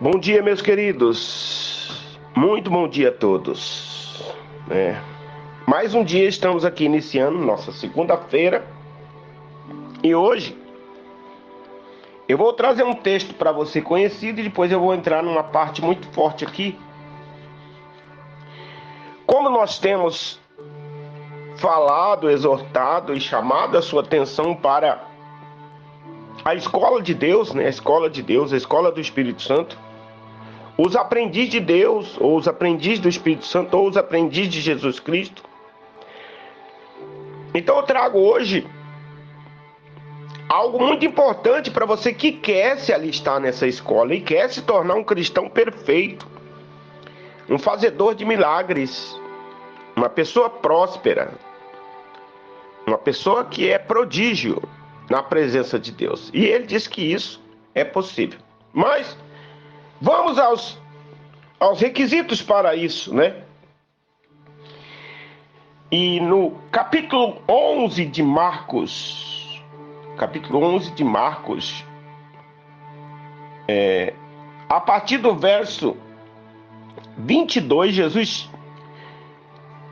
Bom dia, meus queridos. Muito bom dia a todos. Mais um dia estamos aqui iniciando nossa segunda-feira. E hoje eu vou trazer um texto para você conhecido e depois eu vou entrar numa parte muito forte aqui. Como nós temos falado, exortado e chamado a sua atenção para a escola de Deus, né? A escola de Deus, a escola do Espírito Santo. Os aprendizes de Deus, ou os aprendizes do Espírito Santo, ou os aprendizes de Jesus Cristo. Então eu trago hoje algo muito importante para você que quer se alistar nessa escola e quer se tornar um cristão perfeito, um fazedor de milagres, uma pessoa próspera, uma pessoa que é prodígio na presença de Deus. E ele diz que isso é possível. Mas vamos aos requisitos para isso, né? E no capítulo 11 de Marcos, a partir do verso 22, Jesus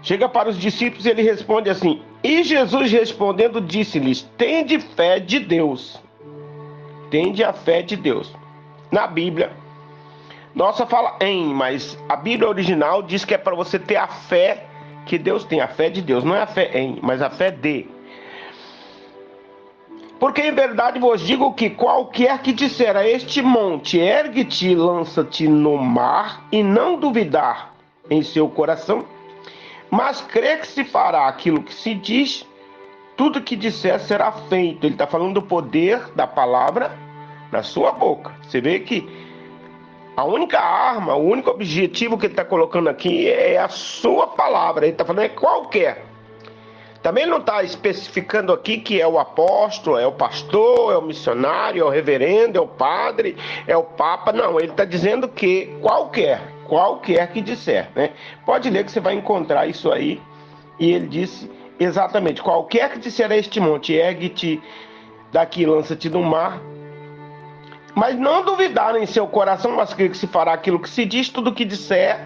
chega para os discípulos e ele responde assim: E Jesus respondendo disse-lhes: Tende fé de Deus. Tende a fé de Deus. Na Bíblia, nossa fala em, mas a Bíblia original diz que é para você ter a fé que Deus tem, a fé de Deus. Não é a fé em, mas a fé de. Porque em verdade vos digo que qualquer que disser a este monte, ergue-te e lança-te no mar, e não duvidar em seu coração, mas crê que se fará aquilo que se diz, tudo que disser será feito. Ele está falando do poder da palavra na sua boca. Você vê que a única arma, o único objetivo que ele está colocando aqui é a sua palavra. Ele está falando é qualquer. Também não está especificando aqui que é o apóstolo, é o pastor, é o missionário, é o reverendo, é o padre, é o papa. Não, ele está dizendo que qualquer que disser, né? Pode ler que você vai encontrar isso aí. E ele disse exatamente: qualquer que disser a este monte, ergue-te daqui, lança-te no mar. Mas não duvidar em seu coração, mas que se fará aquilo que se diz, tudo que disser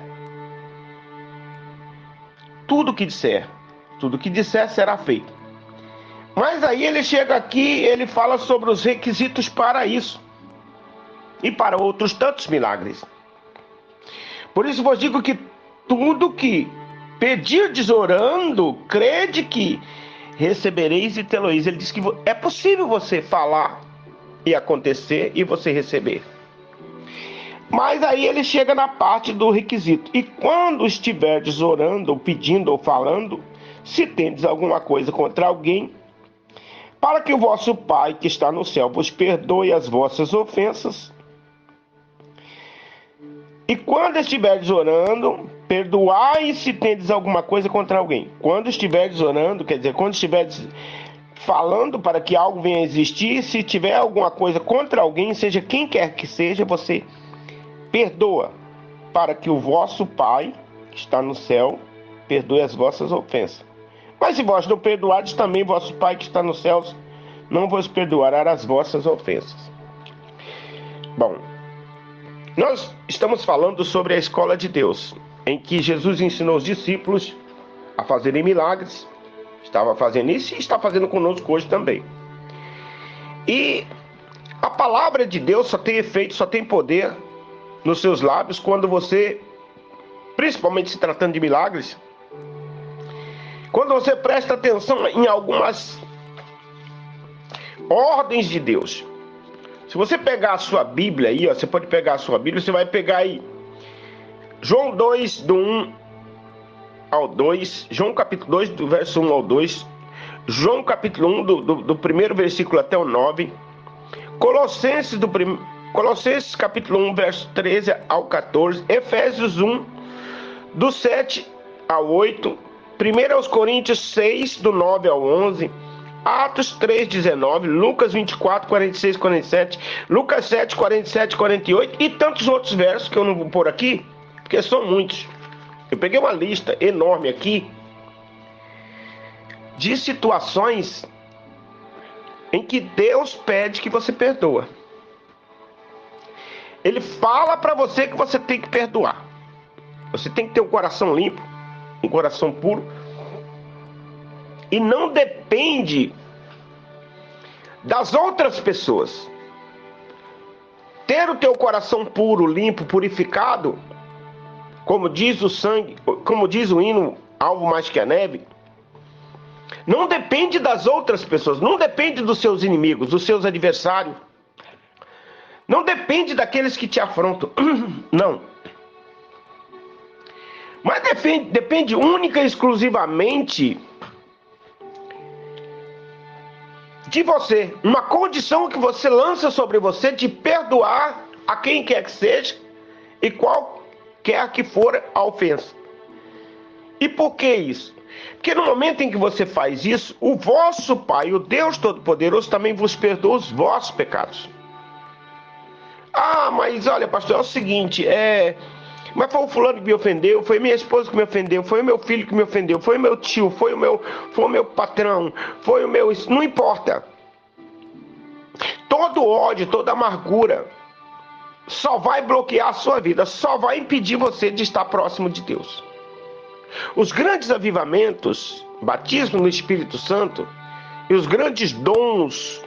será feito. Mas aí ele chega aqui, ele fala sobre os requisitos para isso e para outros tantos milagres. Por isso vos digo que tudo que pedirdes orando, crede que recebereis e tê-lo-eis. Ele diz que é possível você falar e acontecer e você receber. Mas aí ele chega na parte do requisito. E quando estiverdes orando, ou pedindo, ou falando, se tendes alguma coisa contra alguém, para que o vosso Pai que está no céu vos perdoe as vossas ofensas. E quando estiverdes orando, perdoai se tendes alguma coisa contra alguém. Quando estiverdes orando, quer dizer, quando estiverdes falando para que algo venha a existir, se tiver alguma coisa contra alguém, seja quem quer que seja, você perdoa, para que o vosso Pai, que está no céu, perdoe as vossas ofensas. Mas se vós não perdoardes, também vosso Pai, que está nos céus, não vos perdoará as vossas ofensas. Bom, nós estamos falando sobre a escola de Deus, em que Jesus ensinou os discípulos a fazerem milagres. Estava fazendo isso e está fazendo conosco hoje também. E a palavra de Deus só tem efeito, só tem poder nos seus lábios quando você, principalmente se tratando de milagres, quando você presta atenção em algumas ordens de Deus. Se você pegar a sua Bíblia aí, você pode pegar a sua Bíblia, você vai pegar aí João 2, do 1 ao 2, João capítulo 2, do verso 1 ao 2, João capítulo 1, do primeiro versículo até o 9, Colossenses capítulo 1, verso 13 ao 14, Efésios 1, do 7 ao 8, 1 aos Coríntios 6, do 9 ao 11, Atos 3, 19, Lucas 24, 46, 47, Lucas 7, 47, 48 e tantos outros versos que eu não vou pôr aqui, porque são muitos. Eu peguei uma lista enorme aqui de situações em que Deus pede que você perdoa. ele fala para você que você tem que perdoar. Você tem que ter um coração limpo, um coração puro. E não depende das outras pessoas. Ter o teu coração puro, limpo, purificado, como diz o sangue, como diz o hino Alvo Mais Que a Neve, não depende das outras pessoas, não depende dos seus inimigos, dos seus adversários, não depende daqueles que te afrontam, não. Mas depende única e exclusivamente de você. Uma condição que você lança sobre você de perdoar a quem quer que seja e qualquer que for a ofensa. E por que isso? Porque no momento em que você faz isso, o vosso Pai, o Deus Todo-Poderoso, também vos perdoa os vossos pecados. Ah, mas olha, pastor, é o seguinte, mas foi o fulano que me ofendeu, foi minha esposa que me ofendeu, foi o meu filho que me ofendeu, foi o meu tio, foi o meu patrão, foi o meu... Não importa. Todo ódio, toda amargura só vai bloquear a sua vida, só vai impedir você de estar próximo de Deus. Os grandes avivamentos, batismo no Espírito Santo e os grandes dons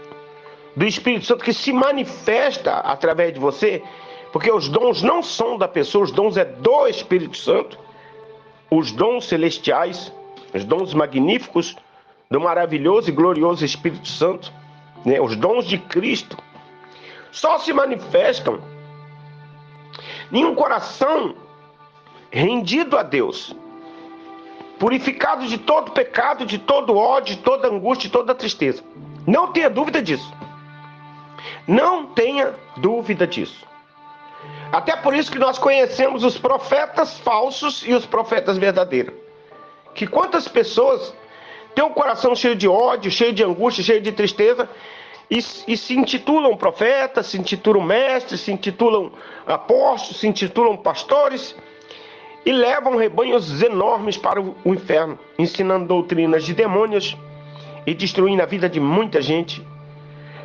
do Espírito Santo que se manifesta através de você, porque os dons não são da pessoa, os dons é do Espírito Santo, os dons celestiais, os dons magníficos do maravilhoso e glorioso Espírito Santo, né? Os dons de Cristo só se manifestam em um coração rendido a Deus, purificado de todo pecado, de todo ódio, de toda angústia, de toda tristeza. Não tenha dúvida disso. Não tenha dúvida disso. Até por isso que nós conhecemos os profetas falsos e os profetas verdadeiros. Que quantas pessoas têm um coração cheio de ódio, cheio de angústia, cheio de tristeza, e se intitulam profetas, se intitulam mestres, se intitulam apóstolos, se intitulam pastores, e levam rebanhos enormes para o inferno, ensinando doutrinas de demônios e destruindo a vida de muita gente,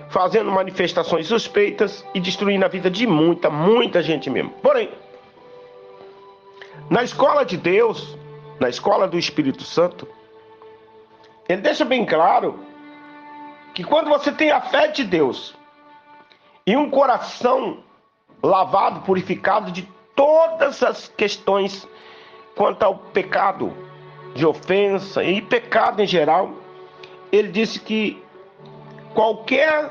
fazendo manifestações suspeitas e destruindo a vida de muita gente mesmo. Porém, na escola de Deus, na escola do Espírito Santo, ele deixa bem claro que quando você tem a fé de Deus e um coração lavado, purificado de todas as questões quanto ao pecado de ofensa e pecado em geral, ele disse que qualquer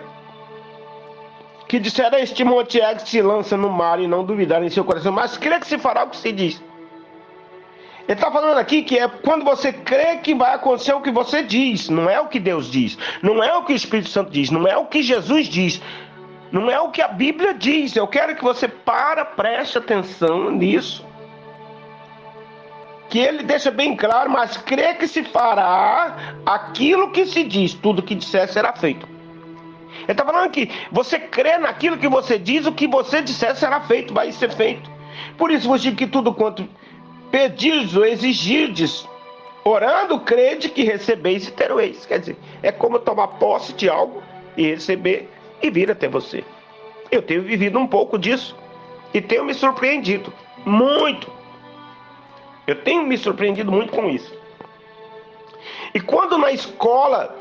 que disser a este monte que se lança no mar e não duvidar em seu coração, mas crê que se fará o que se diz. Ele está falando aqui que é quando você crê que vai acontecer o que você diz, não é o que Deus diz, não é o que o Espírito Santo diz, não é o que Jesus diz, não é o que a Bíblia diz. Eu quero que você preste atenção nisso. Que ele deixa bem claro, mas crê que se fará aquilo que se diz, tudo que disser será feito. Ele está falando que você crê naquilo que você diz, o que você disser será feito, vai ser feito. Por isso vos digo que tudo quanto pedirdes ou exigirdes, orando, crede que recebeis e tereis. Quer dizer, é como tomar posse de algo e receber e vir até você. Eu tenho vivido um pouco disso e tenho me surpreendido muito. Eu tenho me surpreendido muito com isso. E quando na escola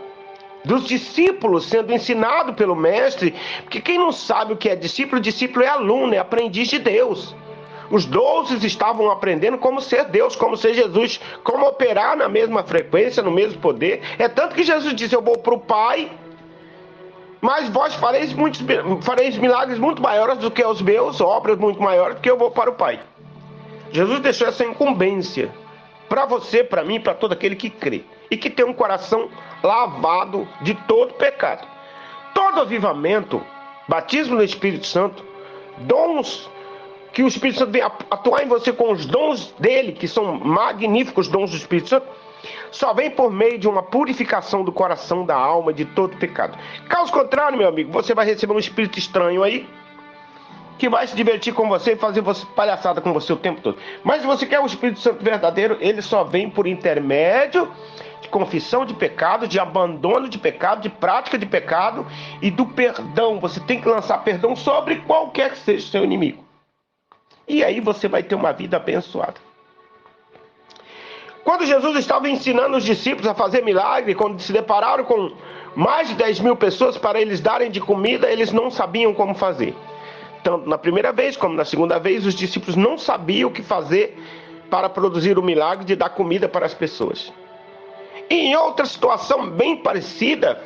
dos discípulos, sendo ensinado pelo mestre, porque quem não sabe o que é discípulo é aluno, é aprendiz de Deus. Os 12 estavam aprendendo como ser Deus, como ser Jesus, como operar na mesma frequência, no mesmo poder. É tanto que Jesus disse: eu vou para o Pai, mas vós fareis milagres muito maiores do que os meus, obras muito maiores, porque eu vou para o Pai. Jesus deixou essa incumbência para você, para mim, para todo aquele que crê e que tem um coração lavado de todo pecado. Todo avivamento, batismo no Espírito Santo, dons que o Espírito Santo vem atuar em você com os dons dele, que são magníficos dons do Espírito Santo, só vem por meio de uma purificação do coração, da alma, de todo pecado. Caso contrário, meu amigo, você vai receber um espírito estranho aí, que vai se divertir com você e fazer palhaçada com você o tempo todo. Mas se você quer o Espírito Santo verdadeiro, ele só vem por intermédio de confissão de pecado, de abandono de pecado, de prática de pecado e do perdão. Você tem que lançar perdão sobre qualquer que seja o seu inimigo. E aí você vai ter uma vida abençoada. Quando Jesus estava ensinando os discípulos a fazer milagre, quando se depararam com mais de 10.000 pessoas para eles darem de comida, eles não sabiam como fazer. Tanto na primeira vez como na segunda vez, os discípulos não sabiam o que fazer para produzir o milagre de dar comida para as pessoas. E em outra situação bem parecida,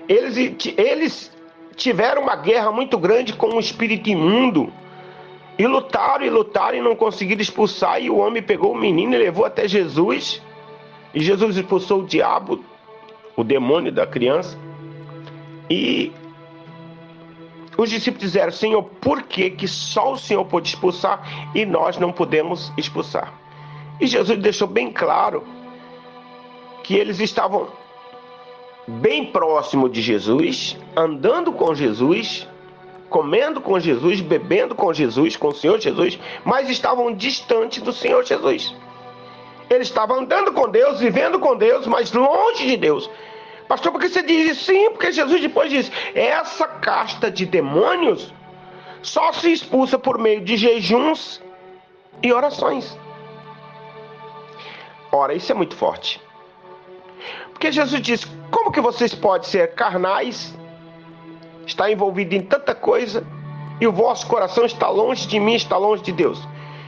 eles tiveram uma guerra muito grande com um espírito imundo. E lutaram e não conseguiram expulsar. E o homem pegou o menino e levou até Jesus. E Jesus expulsou o diabo, o demônio da criança. E os discípulos disseram: Senhor, por que só o Senhor pode expulsar e nós não podemos expulsar? E Jesus deixou bem claro que eles estavam bem próximo de Jesus, andando com Jesus, comendo com Jesus, bebendo com Jesus, com o Senhor Jesus, mas estavam distantes do Senhor Jesus. Eles estavam andando com Deus, vivendo com Deus, mas longe de Deus. Pastor, por que você diz isso? Sim, porque Jesus depois diz: essa casta de demônios só se expulsa por meio de jejuns e orações. Ora, isso é muito forte. Porque Jesus diz: como que vocês podem ser carnais, está envolvido em tanta coisa, e o vosso coração está longe de mim, está longe de Deus?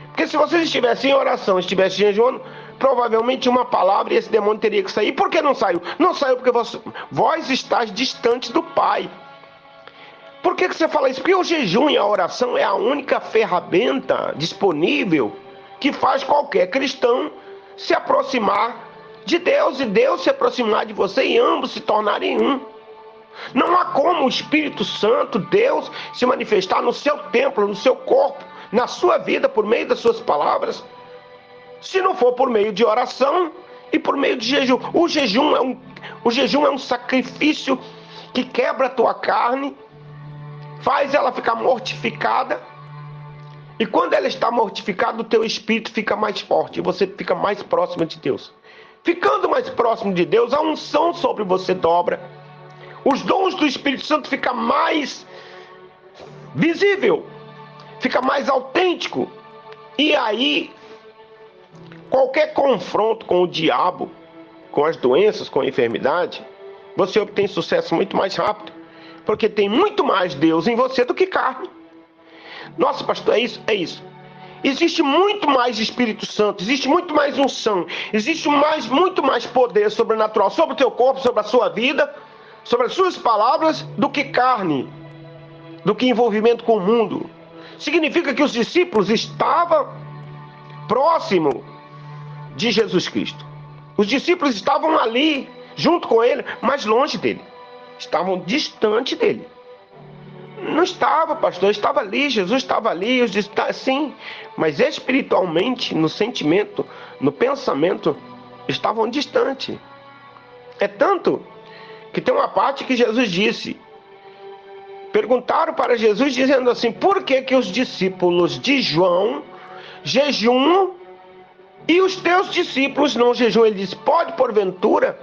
Porque se vocês estivessem em oração, estivessem jejuando, provavelmente uma palavra e esse demônio teria que sair. Por que não saiu? Não saiu porque vós estáis distantes do Pai. Por que você fala isso? Porque o jejum e a oração é a única ferramenta disponível que faz qualquer cristão se aproximar de Deus e Deus se aproximar de você e ambos se tornarem um. Não há como o Espírito Santo, Deus, se manifestar no seu templo, no seu corpo, na sua vida, por meio das suas palavras, se não for por meio de oração e por meio de jejum. O jejum é um sacrifício que quebra a tua carne, faz ela ficar mortificada, e quando ela está mortificada, o teu espírito fica mais forte, e você fica mais próximo de Deus. Ficando mais próximo de Deus, a unção sobre você dobra. Os dons do Espírito Santo ficam mais visível, fica mais autêntico. E aí, qualquer confronto com o diabo, com as doenças, com a enfermidade, você obtém sucesso muito mais rápido, porque tem muito mais Deus em você do que carne. Nossa, pastor, é isso? É isso. Existe muito mais Espírito Santo, existe muito mais unção, existe muito mais poder sobrenatural sobre o teu corpo, sobre a sua vida, sobre as suas palavras, do que carne, do que envolvimento com o mundo. Significa que os discípulos estavam próximos de Jesus Cristo. Os discípulos estavam ali, junto com ele, mas longe dele. Estavam distante dele. Não estava, pastor, estava ali, Jesus estava ali, os discípulos, sim, mas espiritualmente, no sentimento, no pensamento, estavam distantes. É tanto que tem uma parte que Jesus disse, perguntaram para Jesus dizendo assim: por que os discípulos de João jejuam e os teus discípulos não jejuam? Ele disse: pode porventura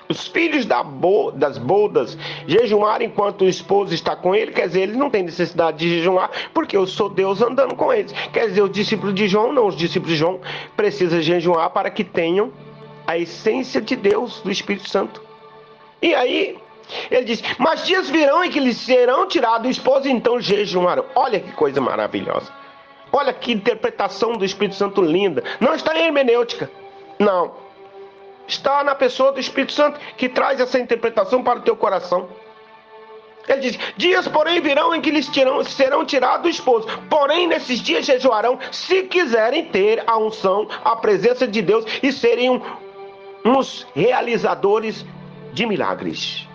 os filhos das boldas jejuar enquanto o esposo está com ele? Quer dizer, eles não têm necessidade de jejuar, porque eu sou Deus andando com eles. Quer dizer, os discípulos de João não, os discípulos de João precisam jejuar para que tenham a essência de Deus, do Espírito Santo. E aí, ele diz: mas dias virão em que lhes serão tirados o esposo, e então jejuarão. Olha que coisa maravilhosa. Olha que interpretação do Espírito Santo linda. Não está em hermenêutica, não. Está na pessoa do Espírito Santo, que traz essa interpretação para o teu coração. Ele diz: dias, porém, virão em que lhes serão tirados o esposo. Porém, nesses dias jejuarão, se quiserem ter a unção, a presença de Deus e serem uns realizadores de milagres.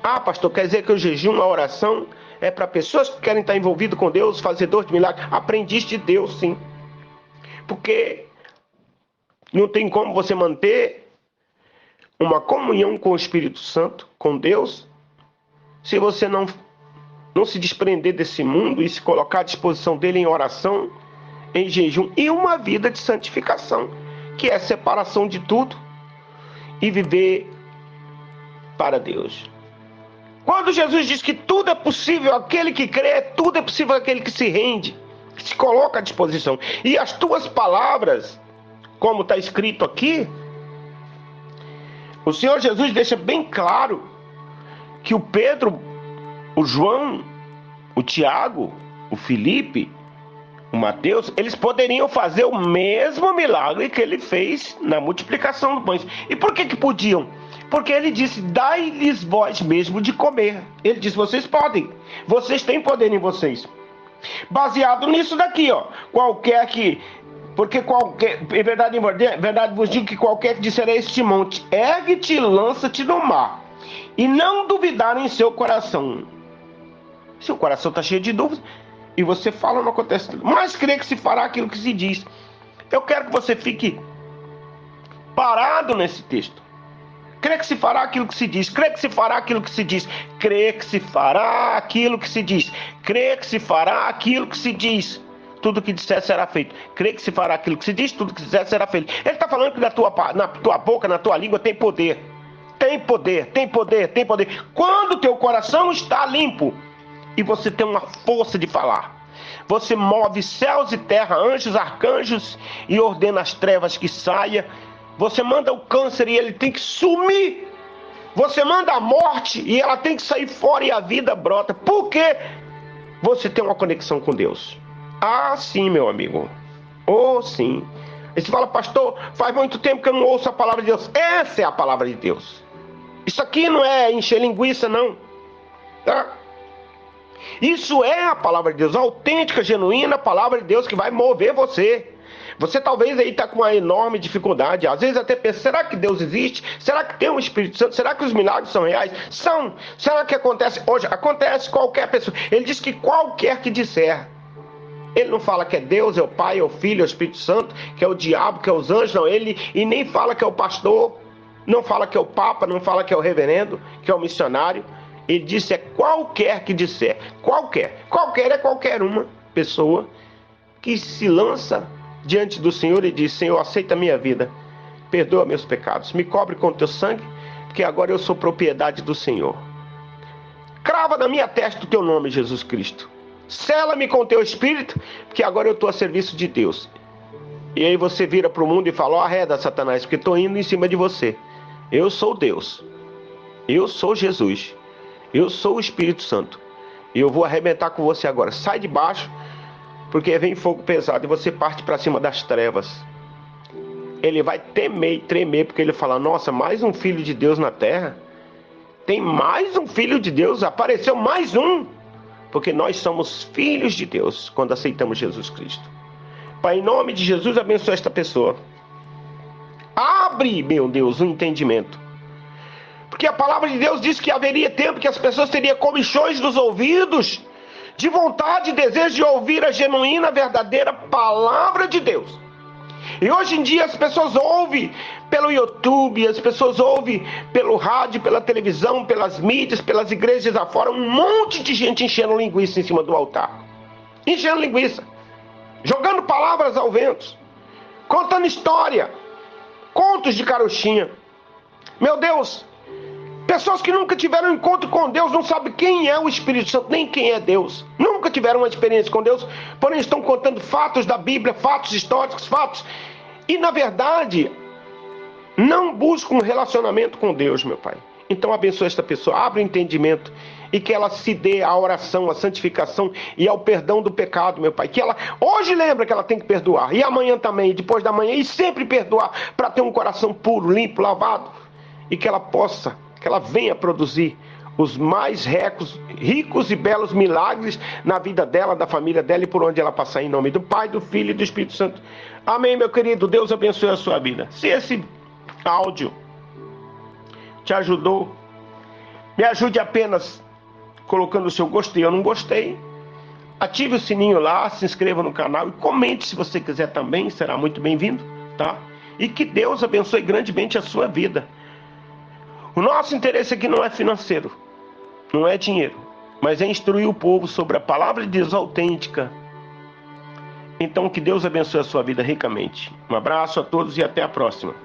Ah, pastor, quer dizer que o jejum, a oração, é para pessoas que querem estar envolvidas com Deus, fazedor de milagres? Aprendiz de Deus, sim. Porque não tem como você manter uma comunhão com o Espírito Santo, com Deus, se você não se desprender desse mundo e se colocar à disposição dele em oração, em jejum e uma vida de santificação, que é separação de tudo e viver para Deus. Quando Jesus diz que tudo é possível àquele que crê, tudo é possível àquele que se rende, que se coloca à disposição. E as tuas palavras, como está escrito aqui, o Senhor Jesus deixa bem claro que o Pedro, o João, o Tiago, o Felipe, o Mateus, eles poderiam fazer o mesmo milagre que ele fez na multiplicação do pães. E por que podiam? Porque ele disse, dai-lhes vós mesmo de comer. Ele disse, vocês podem, vocês têm poder em vocês. Baseado nisso daqui, ó, em verdade vos digo que qualquer que disser a este monte, ergue-te e lança-te no mar, e não duvidar em seu coração. Seu coração está cheio de dúvidas, e você fala, não acontece tudo. Mas crê que se fará aquilo que se diz. Eu quero que você fique parado nesse texto. Crê que se fará aquilo que se diz. Crê que se fará aquilo que se diz. Crê que se fará aquilo que se diz. Crê que se fará aquilo que se diz. Tudo que disser será feito. Crê que se fará aquilo que se diz. Tudo que disser será feito. Ele está falando que na tua boca, na tua língua tem poder. Tem poder, tem poder, tem poder. Quando teu coração está limpo e você tem uma força de falar, você move céus e terra, anjos, arcanjos, e ordena as trevas que saia. Você manda o câncer e ele tem que sumir. Você manda a morte e ela tem que sair fora e a vida brota. Por quê? Você tem uma conexão com Deus. Ah, sim, meu amigo. Oh, sim. E você fala, pastor, faz muito tempo que eu não ouço a palavra de Deus. Essa é a palavra de Deus. Isso aqui não é encher linguiça, não. Tá? Isso é a palavra de Deus, a autêntica, genuína palavra de Deus que vai mover você. Você talvez aí está com uma enorme dificuldade. Às vezes até pensa, será que Deus existe? Será que tem um Espírito Santo? Será que os milagres são reais? São. Será que acontece hoje? Acontece qualquer pessoa. Ele diz que qualquer que disser. Ele não fala que é Deus, é o Pai, é o Filho, é o Espírito Santo, que é o diabo, que é os anjos, não. Ele e nem fala que é o pastor, não fala que é o Papa, não fala que é o reverendo, que é o missionário. Ele disse é qualquer que disser. Qualquer. Qualquer é qualquer uma pessoa que se lança diante do Senhor e diz, Senhor, aceita a minha vida, perdoa meus pecados, me cobre com teu sangue, porque agora eu sou propriedade do Senhor. Crava na minha testa o teu nome, Jesus Cristo. Sela-me com o teu Espírito, porque agora eu estou a serviço de Deus. E aí você vira para o mundo e fala, ó, arreda, Satanás, porque estou indo em cima de você. Eu sou Deus. Eu sou Jesus. Eu sou o Espírito Santo. E eu vou arrebentar com você agora. Sai de baixo, porque vem fogo pesado e você parte para cima das trevas. Ele vai temer e tremer, porque ele fala, nossa, mais um filho de Deus na terra? Tem mais um filho de Deus? Apareceu mais um? Porque nós somos filhos de Deus quando aceitamos Jesus Cristo. Pai, em nome de Jesus, abençoa esta pessoa. Abre, meu Deus, o entendimento. Porque a palavra de Deus diz que haveria tempo que as pessoas teriam comichões dos ouvidos, de vontade e desejo de ouvir a genuína, verdadeira palavra de Deus. E hoje em dia as pessoas ouvem pelo YouTube, as pessoas ouvem pelo rádio, pela televisão, pelas mídias, pelas igrejas afora, um monte de gente enchendo linguiça em cima do altar. Enchendo linguiça, jogando palavras ao vento, contando história, contos de carochinha. Meu Deus, pessoas que nunca tiveram um encontro com Deus, não sabem quem é o Espírito Santo, nem quem é Deus. Nunca tiveram uma experiência com Deus, porém estão contando fatos da Bíblia, fatos históricos, fatos. E na verdade, não buscam um relacionamento com Deus, meu Pai. Então abençoa esta pessoa, abre o entendimento e que ela se dê à oração, à santificação e ao perdão do pecado, meu Pai. Que ela hoje lembra que ela tem que perdoar, e amanhã também, e depois da manhã, e sempre perdoar, para ter um coração puro, limpo, lavado, e que ela possa, que ela venha produzir os mais ricos e belos milagres na vida dela, da família dela e por onde ela passar, em nome do Pai, do Filho e do Espírito Santo. Amém, meu querido. Deus abençoe a sua vida. Se esse áudio te ajudou, me ajude apenas colocando o seu gostei ou não gostei. Ative o sininho lá, se inscreva no canal e comente se você quiser também, será muito bem-vindo, tá? E que Deus abençoe grandemente a sua vida. O nosso interesse aqui não é financeiro, não é dinheiro, mas é instruir o povo sobre a palavra de Deus autêntica. Então que Deus abençoe a sua vida ricamente. Um abraço a todos e até a próxima.